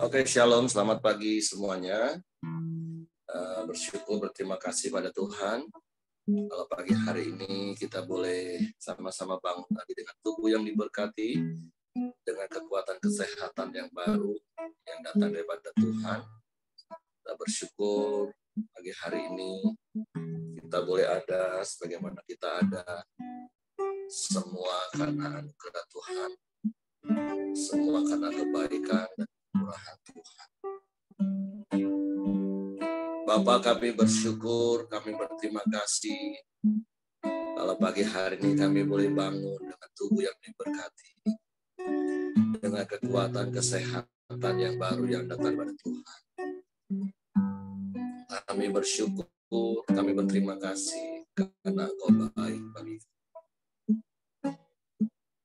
Oke, shalom, selamat pagi semuanya. Bersyukur, berterima kasih pada Tuhan. Kalau pagi hari ini kita boleh sama-sama bangun lagi dengan tubuh yang diberkati, dengan kekuatan kesehatan yang baru yang datang daripada Tuhan. Kita bersyukur pagi hari ini kita boleh ada sebagaimana kita ada, semua karena anugerah Tuhan, semua karena kebaikan dan kemurahan Tuhan. Bapak, kami bersyukur, kami berterima kasih kalau pagi hari ini kami boleh bangun dengan tubuh yang diberkati, dengan kekuatan kesehatan yang baru yang datang dari Tuhan. Kami bersyukur, kami berterima kasih karena Engkau baik bagi kami.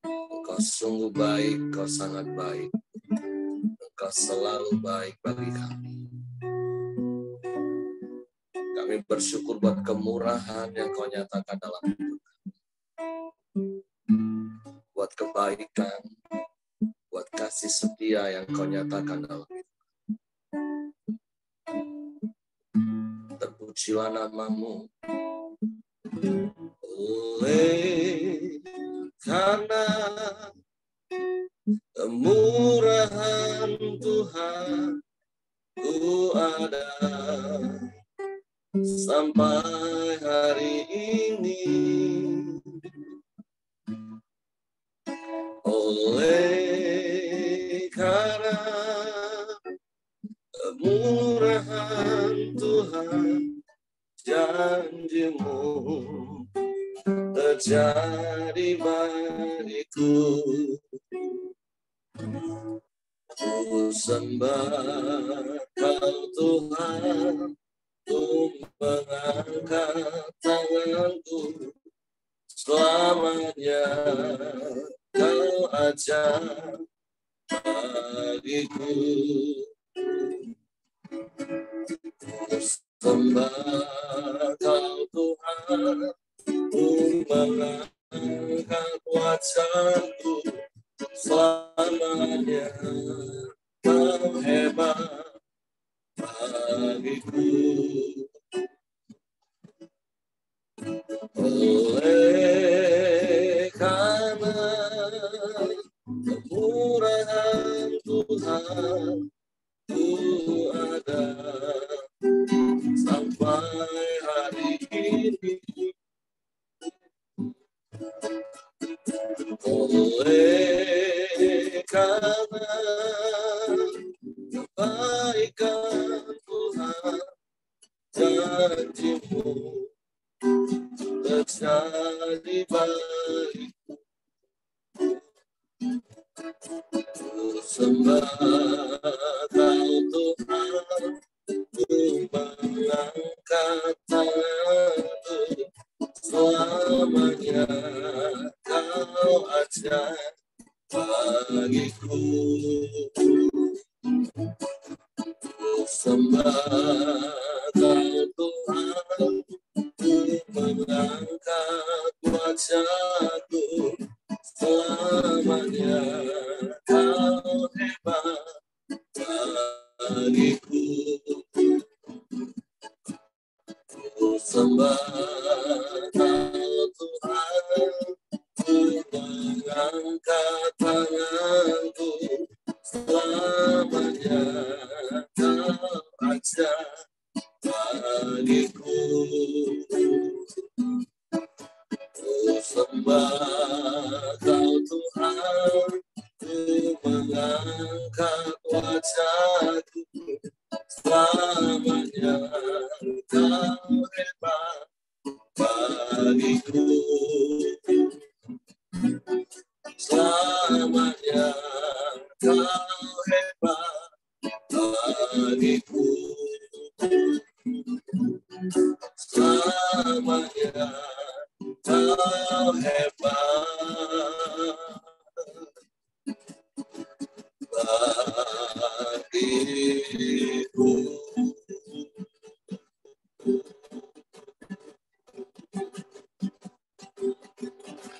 Engkau sungguh baik, Engkau sangat baik, Engkau selalu baik bagi kami. Kami bersyukur buat kemurahan yang Kau nyatakan dalam hidup kami. Buat kebaikan, buat kasih setia yang Kau nyatakan dalam hidup kami. Terpujilah nama-Mu. Oleh karena kemurahan Tuhan, ku ada sampai hari ini. Oleh karena kemurahan Tuhan, janji-Mu terjadi bagiku. Ku sembah Kau Tuhan, ku mengangkat tanganku, selamanya Kau ajar bagiku. Ku sembah Kau Tuhan, ku mengangkat wajahku, selamanya Kau hebat bagiku. Oleh karena kemurahan Tuhan, ku ada sampai hari ini. Oleh karena kebaikan Tuhan, janji-Mu terjadi bagiku. Ku sembah Kau Tuhan, ku mengangkat tanganku, selamanya Kau ajar bagiku. Ku sembah Kau Tuhan, ku mengangkat wajahku, selamanya Kau hebat bagiku. Ku sembah Kau Tuhan, ku mengangkat tanganku, selamanya Kau ajar bagiku. Ku sembah Kau Tuhan, ku mengangkat wajahku, selamanya Kau hebat bagiku. Selamanya Kau hebat bagiku. Selamanya Kau hebat bagiku.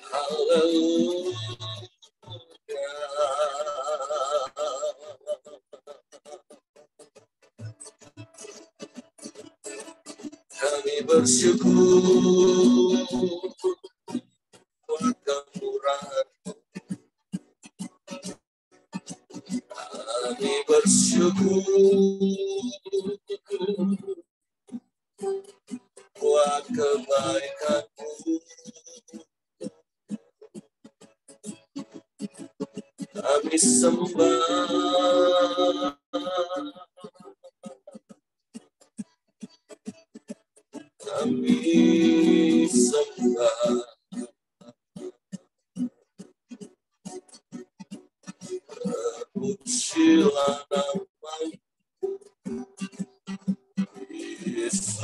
Haleluya. buat kebaikan-Mu. Kami sembah, kami sembah, terpujilah nama-Mu, Yesus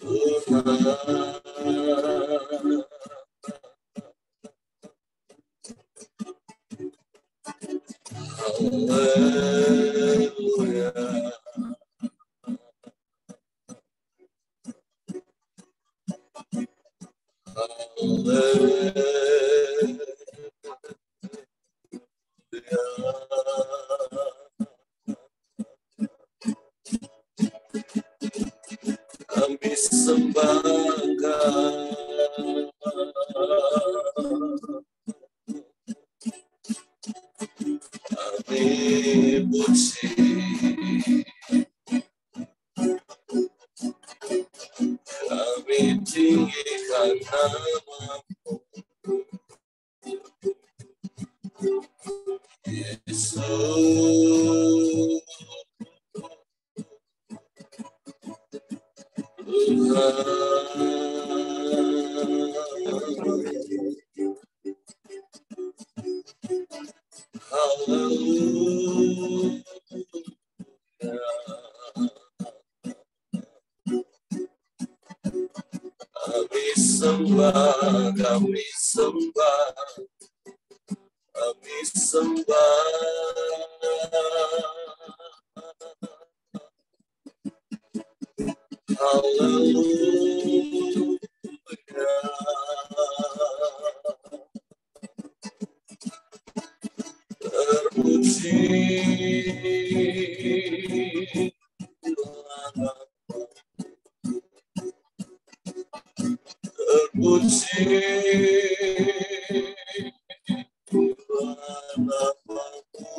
Tuhan. Haleluya. Kami sembah Engkau, kami puji, kami tinggikan nama-Mu, Yesus Haleluya. Kami sembah, kami sembah, kami sembah. Haleluya. Terpuji terpuji nama-Mu,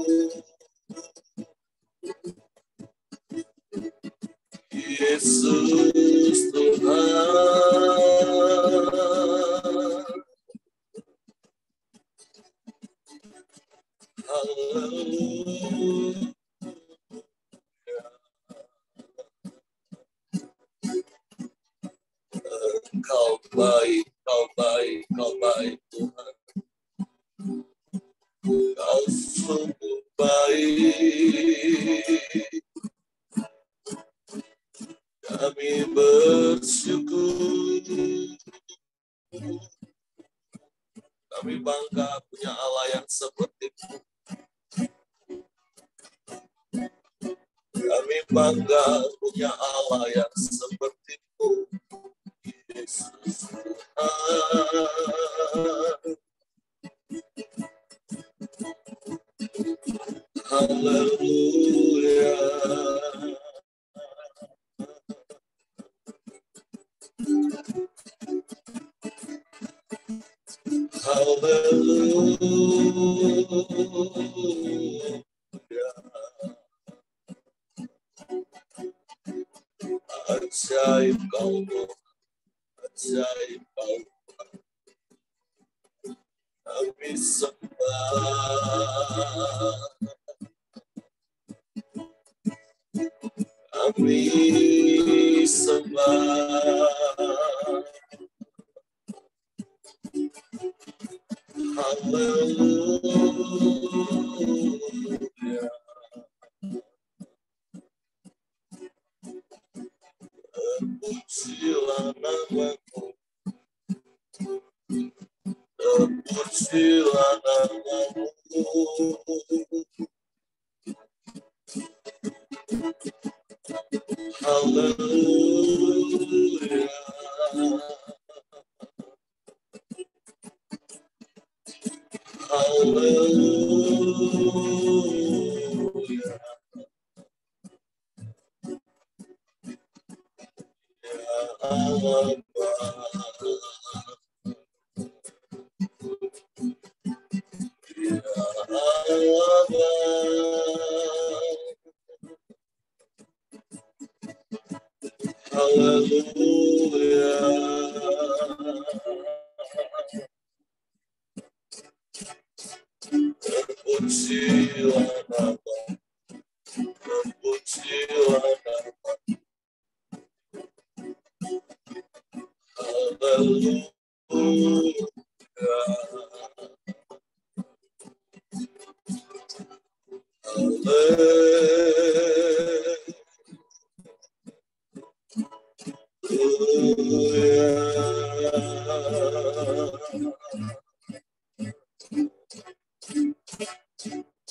Yesus Tuhan. Haleluya. Kau baik, Kau baik, Kau baik Tuhan. Kau sungguh baik. Kami bersyukur. Kami bangga punya Allah yang seperti-Mu. Kami bangga punya Allah yang seperti-Mu, Yesus Tuhan. Haleluya. Haleluya. Ajaib Kau Tuhan, ajaib Kau Tuhan. Kami sembah, kami sembah. Haleluya. Terpujilah nama-Mu, terpujilah nama-Mu, haleluya. Haleluya. Ya Allah, Haleluya. Terpujilah nama, terpujilah nama. Haleluya.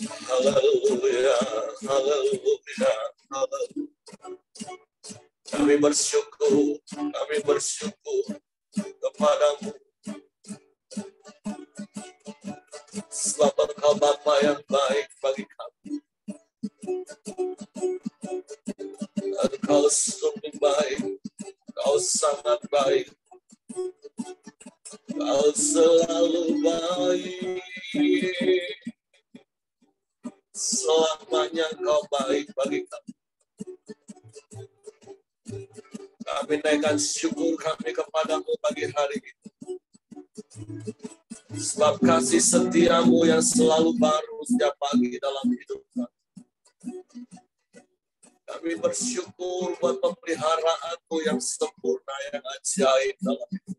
Haleluya, haleluya, haleluya. Kami bersyukur kepadamu. Sebab Engkau Bapa yang baik bagi kami. Engkau sungguh baik, Engkau sangat baik, Engkau selalu baik. Selamanya Engkau baik bagi kami. Kami naikkan syukur kami kepadamu pagi hari ini. Sebab kasih setiamu yang selalu baru setiap pagi dalam hidup kami. Kami bersyukur buat pemeliharaanmu yang sempurna, yang ajaib dalam hidup.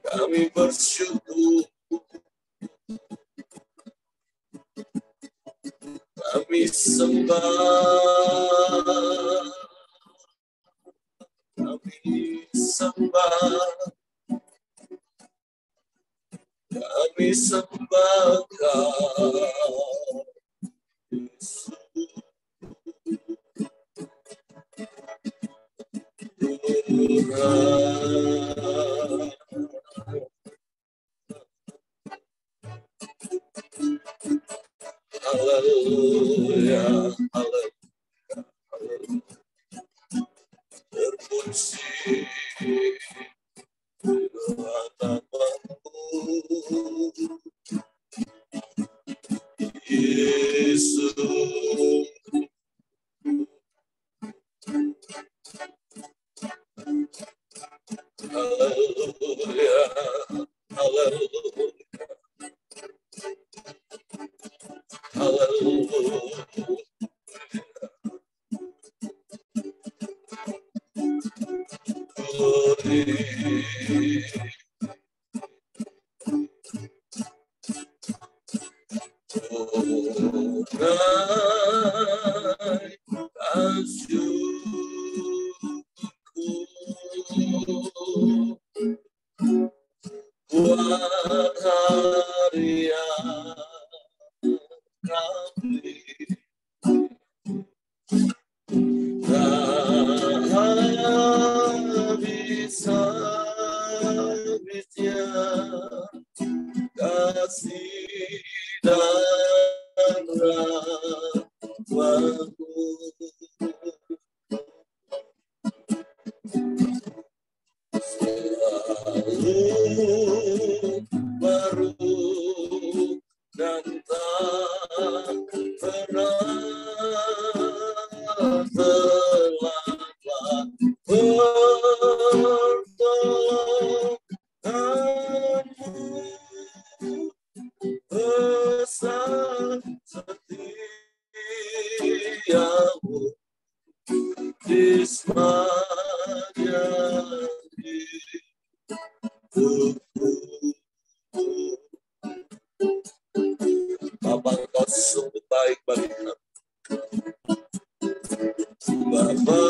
Kami bersyukur. Kami sembah. Kami sembah. Kami sembah Kau. Haleluya, haleluya, haleluya. Terpuji namamu, Yesus. Haleluya, haleluya, haleluya. Buat hari kami habis-habisnya kasih dan rahmat-Mu. Selalu baru dan tak pernah terlambat pertolongan-Mu. Besar setiamu di sepanjang hidupku. Bapa, Engkau sungguh baik bagi kami. Bapa,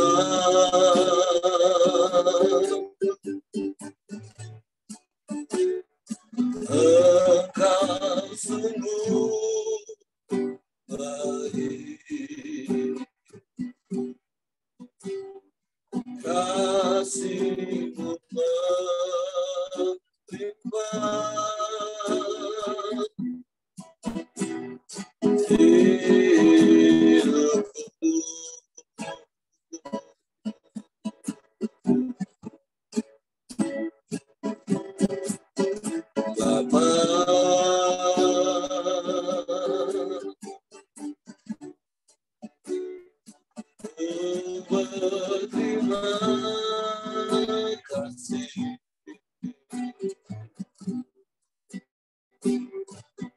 Engkau sungguh baik. Kasih-Mu melimpah hidupku. Bapa, berterima kasih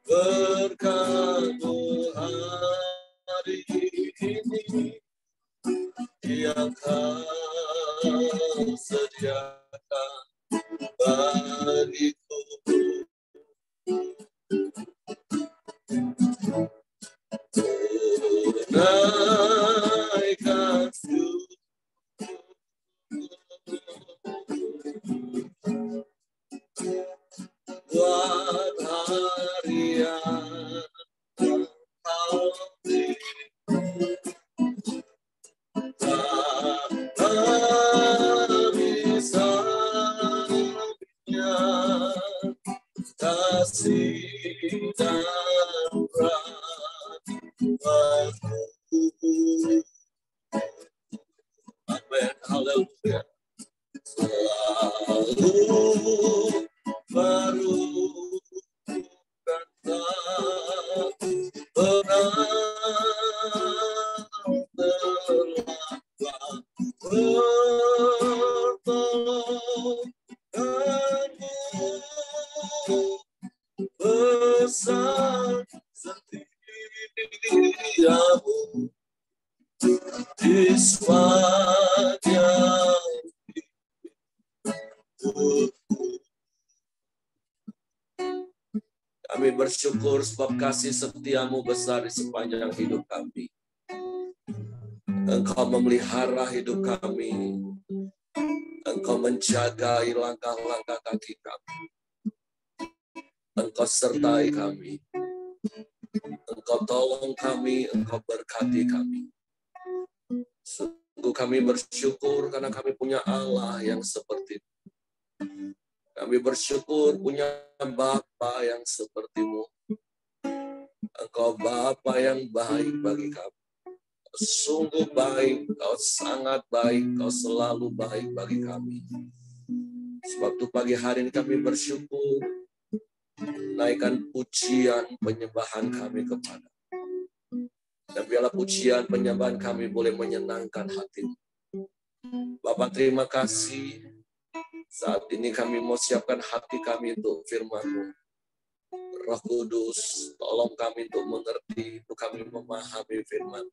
berkat-Mu hari ini yang Kau sediakan bagiku. Naikkan buat hari yang Kau beri. Tak bisa kasih dan rahmat-Mu. Amin. Haleluya. Selalu baru kata pernah terlambat bertolong Kamu besar setiamu di sepanjang hidupku. Kami bersyukur sebab kasih setiamu besar di sepanjang hidup kami. Engkau memelihara hidup kami. Engkau menjaga langkah-langkah kaki kami. Engkau sertai kami. Engkau tolong kami, Engkau berkati kami. Sungguh kami bersyukur karena kami punya Allah yang seperti itu. Kami bersyukur punya Bapa yang seperti-Mu. Engkau Bapa yang baik bagi kami. Kau sungguh baik, Kau sangat baik, Kau selalu baik bagi kami. Sebab itu pagi hari ini kami bersyukur, naikkan pujian penyembahan kami kepada. Dan biarlah pujian penyembahan kami boleh menyenangkan hati-Mu. Bapak terima kasih. Saat ini kami mau siapkan hati kami untuk firman-Mu. Roh Kudus, tolong kami untuk mengerti, untuk kami memahami firman.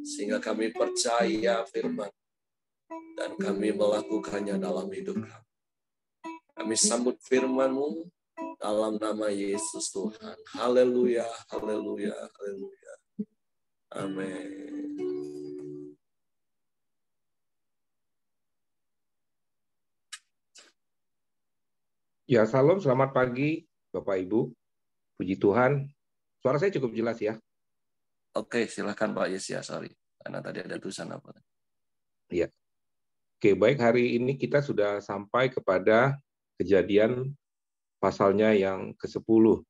Sehingga kami percaya firman. Dan kami melakukannya dalam hidup kami. Kami sambut firman-Mu dalam nama Yesus Tuhan. Haleluya, haleluya, haleluya. Amin. Ya, salam, selamat pagi Bapak Ibu. Puji Tuhan. Suara saya cukup jelas ya? Oke, silakan Pak Yesia, sorry. Karena tadi ada tulisan apa. Iya. Oke, baik, hari ini kita sudah sampai kepada Kejadian pasalnya yang ke-10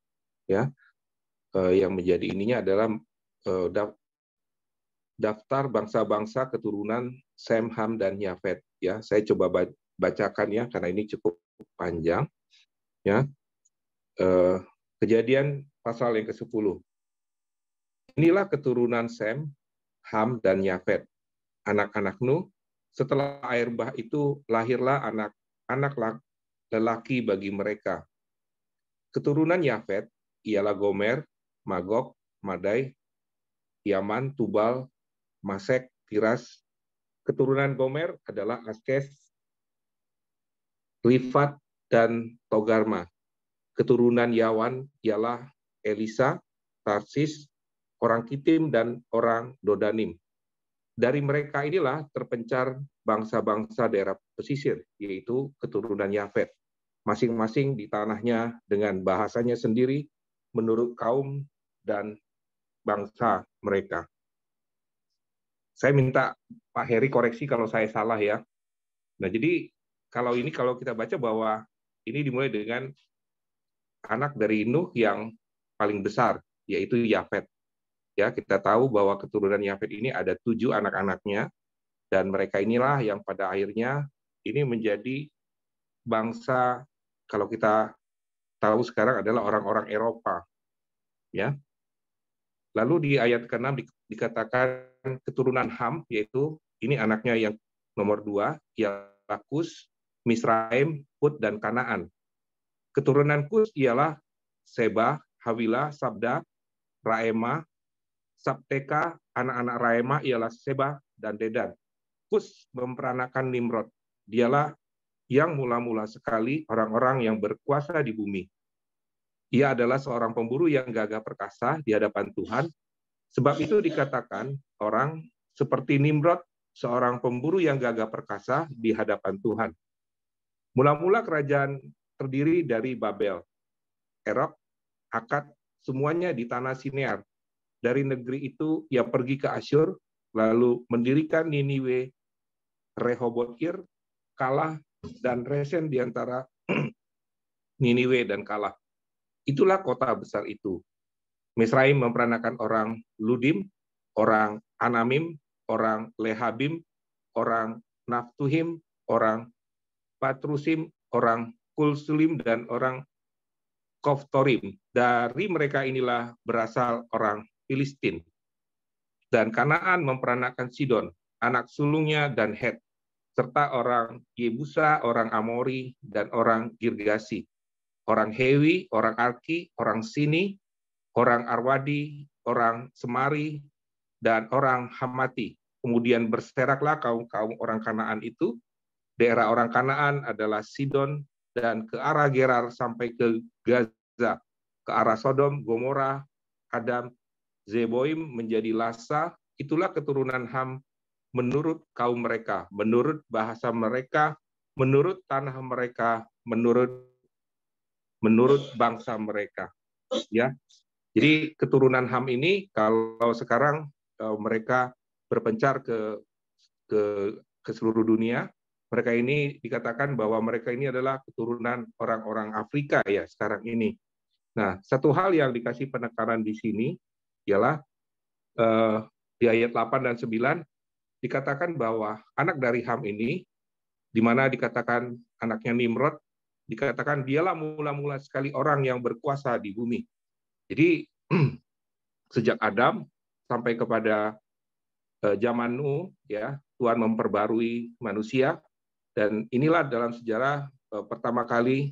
ya. Yang menjadi ininya adalah daftar bangsa-bangsa keturunan Sem, Ham, dan Yafet ya. Saya coba bacakan ya karena ini cukup panjang ya. Kejadian pasal yang ke-10. Inilah keturunan Sem, Ham, dan Yafet, anak-anak Nuh. Setelah air bah itu lahirlah anak-anak lelaki bagi mereka. Keturunan Yafet ialah Gomer, Magog, Madai, Yaman, Tubal, Masek, Tiras. Keturunan Gomer adalah Askes, Rifat, dan Togarma. Keturunan Yawan ialah Elisa, Tarsis, orang Kitim, dan orang Dodanim. Dari mereka inilah terpencar bangsa-bangsa daerah pesisir, yaitu keturunan Yafet. Masing-masing di tanahnya dengan bahasanya sendiri, menurut kaum dan bangsa mereka. Saya minta Pak Heri koreksi kalau saya salah ya. Nah, jadi kalau kita baca bahwa ini dimulai dengan anak dari Nuh yang paling besar, yaitu Yafet. Ya, kita tahu bahwa keturunan Yafet ini ada 7 anak-anaknya, dan mereka inilah yang pada akhirnya ini menjadi bangsa, kalau kita tahu sekarang adalah orang-orang Eropa. Ya. Lalu di ayat ke-6 dikatakan keturunan Ham, yaitu ini anaknya yang nomor 2, ialah Kus, Misraim, Put, dan Kanaan. Keturunan Kus ialah Seba, Hawila, Sabda, Raema, Sabteka. Anak-anak Raema ialah Seba dan Dedan. Kus memperanakan Nimrod. Dialah yang mula-mula sekali orang-orang yang berkuasa di bumi. Ia adalah seorang pemburu yang gagah perkasa di hadapan Tuhan. Sebab itu dikatakan orang seperti Nimrod, seorang pemburu yang gagah perkasa di hadapan Tuhan. Mula-mula kerajaan terdiri dari Babel, Erok, Akkad, semuanya di tanah Sinear. Dari negeri itu ia pergi ke Asyur, lalu mendirikan Niniwe, Rehoboth-ir, Kalah, dan Resen di antara Niniwe dan Kalah. Itulah kota besar itu. Misraim memperanakan orang Ludim, orang Anamim, orang Lehabim, orang Naftuhim, orang Patrusim, orang Kulsulim, dan orang Koftorim. Dari mereka inilah berasal orang Filistin. Dan Kanaan memperanakan Sidon, anak sulungnya, dan Het, serta orang Yebusa, orang Amori, dan orang Girgasi, orang Hewi, orang Arki, orang Sini, orang Arwadi, orang Semari, dan orang Hamati. Kemudian berseraklah kaum-kaum orang Kanaan itu. Daerah orang Kanaan adalah Sidon, dan ke arah Gerar sampai ke Gaza, ke arah Sodom, Gomora, Adam, Zeboim menjadi Lasa. Itulah keturunan Ham menurut kaum mereka, menurut bahasa mereka, menurut tanah mereka, menurut bangsa mereka. Ya, jadi keturunan Ham ini kalau sekarang mereka berpencar ke seluruh dunia, mereka ini dikatakan bahwa mereka ini adalah keturunan orang-orang Afrika ya sekarang ini. Nah, satu hal yang dikasih penekanan di sini ialah di ayat 8 dan 9 dikatakan bahwa anak dari Ham ini, di mana dikatakan anaknya Nimrod, dikatakan dialah mula-mula sekali orang yang berkuasa di bumi. Jadi sejak Adam sampai kepada zaman Nuh, ya Tuhan memperbarui manusia, dan inilah dalam sejarah pertama kali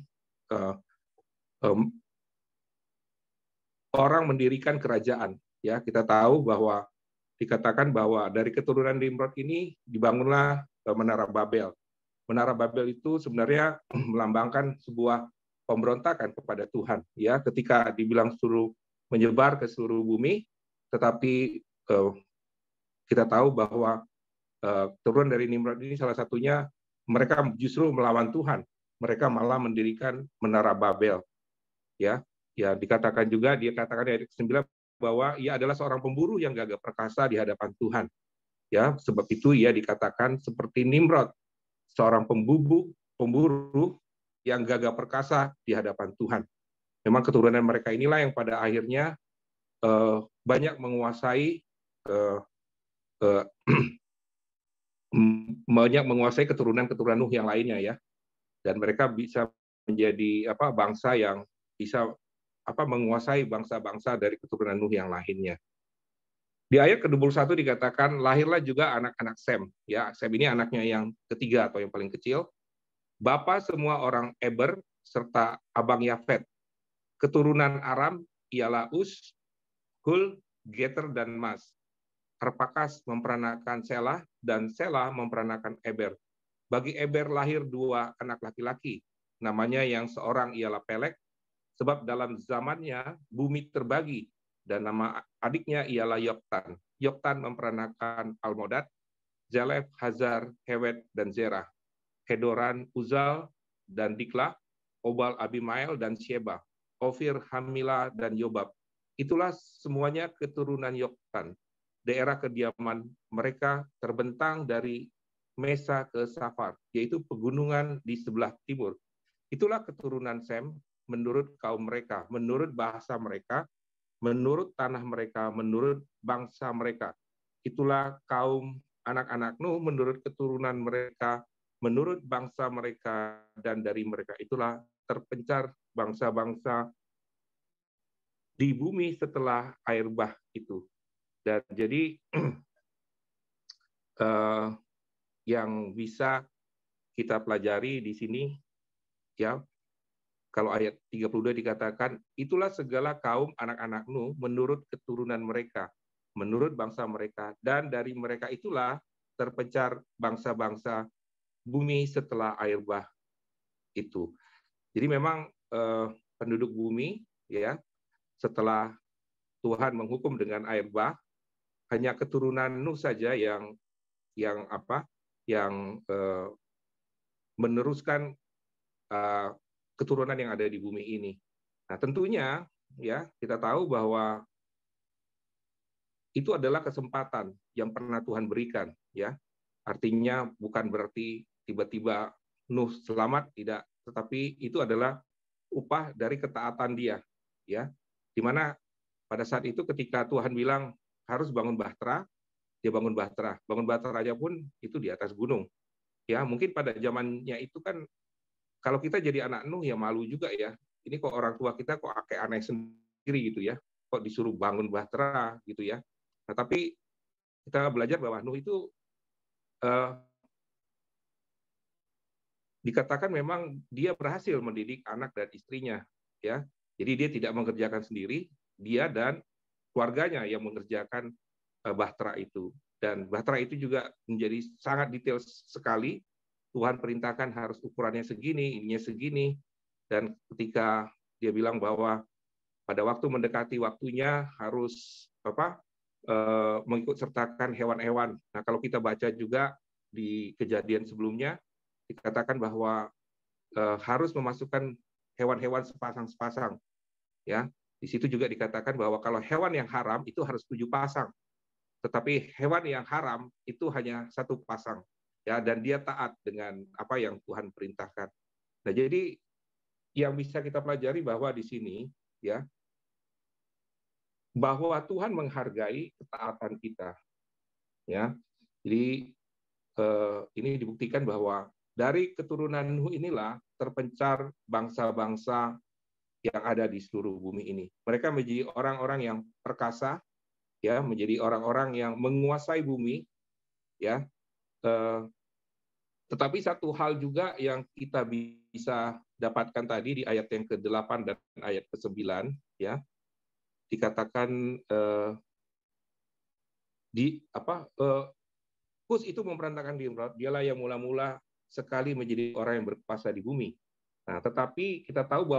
orang mendirikan kerajaan. Ya, kita tahu bahwa dikatakan bahwa dari keturunan Nimrod ini dibangunlah Menara Babel. Menara Babel itu sebenarnya melambangkan sebuah pemberontakan kepada Tuhan. Ya, ketika dibilang suruh menyebar ke seluruh bumi, tetapi kita tahu bahwa keturunan dari Nimrod ini salah satunya mereka justru melawan Tuhan. Mereka malah mendirikan Menara Babel. Ya, dikatakan juga, dia katakan di ayat 9 bahwa ia adalah seorang pemburu yang gagah perkasa di hadapan Tuhan. Ya, sebab itu ia dikatakan seperti Nimrod, seorang pemburu yang gagah perkasa di hadapan Tuhan. Memang keturunan mereka inilah yang pada akhirnya banyak menguasai keturunan Nuh yang lainnya ya, dan mereka bisa menjadi bangsa yang bisa menguasai bangsa-bangsa dari keturunan Nuh yang lainnya. Di ayat ke-21 dikatakan lahirlah juga anak-anak Sem. Ya, Sem ini anaknya yang ketiga atau yang paling kecil. Bapa semua orang Eber serta abang Yafet. Keturunan Aram ialah Us, Hul, Geter, dan Mas. Arpakas memperanakan Selah, dan Selah memperanakan Eber. Bagi Eber lahir dua anak laki-laki. Namanya yang seorang ialah Pelek, sebab dalam zamannya bumi terbagi, dan nama adiknya ialah Yoktan. Yoktan memperanakan Almodad, Zelef, Hazar, Hewet, dan Zerah. Hedoran, Uzal, dan Dikla, Obal, Abimael, dan Sheba. Ofir, Hamila, dan Yobab. Itulah semuanya keturunan Yoktan. Daerah kediaman mereka terbentang dari Mesa ke Safar, yaitu pegunungan di sebelah timur. Itulah keturunan Sem menurut kaum mereka, menurut bahasa mereka, menurut tanah mereka, menurut bangsa mereka. Itulah kaum anak-anak Nuh menurut keturunan mereka, menurut bangsa mereka, dan dari mereka itulah terpencar bangsa-bangsa di bumi setelah air bah itu. Dan jadi yang bisa kita pelajari di sini, ya. Kalau ayat 32 dikatakan, itulah segala kaum anak-anak Nuh menurut keturunan mereka, menurut bangsa mereka, dan dari mereka itulah terpencar bangsa-bangsa bumi setelah air bah itu. Jadi memang penduduk bumi, ya, setelah Tuhan menghukum dengan air bah, hanya keturunan Nuh saja yang meneruskan keturunan yang ada di bumi ini. Nah, tentunya ya kita tahu bahwa itu adalah kesempatan yang pernah Tuhan berikan, ya. Artinya bukan berarti tiba-tiba Nuh selamat, tidak, tetapi itu adalah upah dari ketaatan dia, ya. Di mana pada saat itu ketika Tuhan bilang harus bangun bahtera, dia bangun bahtera. Bangun bahteranya pun itu di atas gunung. Ya, mungkin pada zamannya itu kan kalau kita jadi anak Nuh ya malu juga ya. Ini kok orang tua kita kok kayak aneh sendiri gitu ya. Kok disuruh bangun bahtera gitu ya. Nah, tapi kita belajar bahwa Nuh itu dikatakan memang dia berhasil mendidik anak dan istrinya, ya. Jadi dia tidak mengerjakan sendiri, dia dan keluarganya yang mengerjakan bahtera itu. Dan bahtera itu juga menjadi sangat detail sekali. Tuhan perintahkan harus ukurannya segini, ininya segini. Dan ketika dia bilang bahwa pada waktu mendekati waktunya harus mengikut sertakan hewan-hewan. Nah, kalau kita baca juga di kejadian sebelumnya dikatakan bahwa harus memasukkan hewan-hewan sepasang-sepasang. Ya, di situ juga dikatakan bahwa kalau hewan yang haram itu harus 7 pasang, tetapi hewan yang haram itu hanya 1 pasang. Ya, dan dia taat dengan apa yang Tuhan perintahkan. Nah, jadi yang bisa kita pelajari bahwa di sini, ya, bahwa Tuhan menghargai ketaatan kita. Ya, jadi ini dibuktikan bahwa dari keturunan Nuh inilah terpencar bangsa-bangsa yang ada di seluruh bumi ini. Mereka menjadi orang-orang yang perkasa, ya, menjadi orang-orang yang menguasai bumi, ya. Tetapi satu hal juga yang kita bisa dapatkan tadi di ayat yang ke-8 dan ayat ke-9, ya, dikatakan Kus itu memperantahkan Nimrod, dialah yang mula-mula sekali menjadi orang yang berkuasa di bumi. Nah, tetapi kita tahu bahwa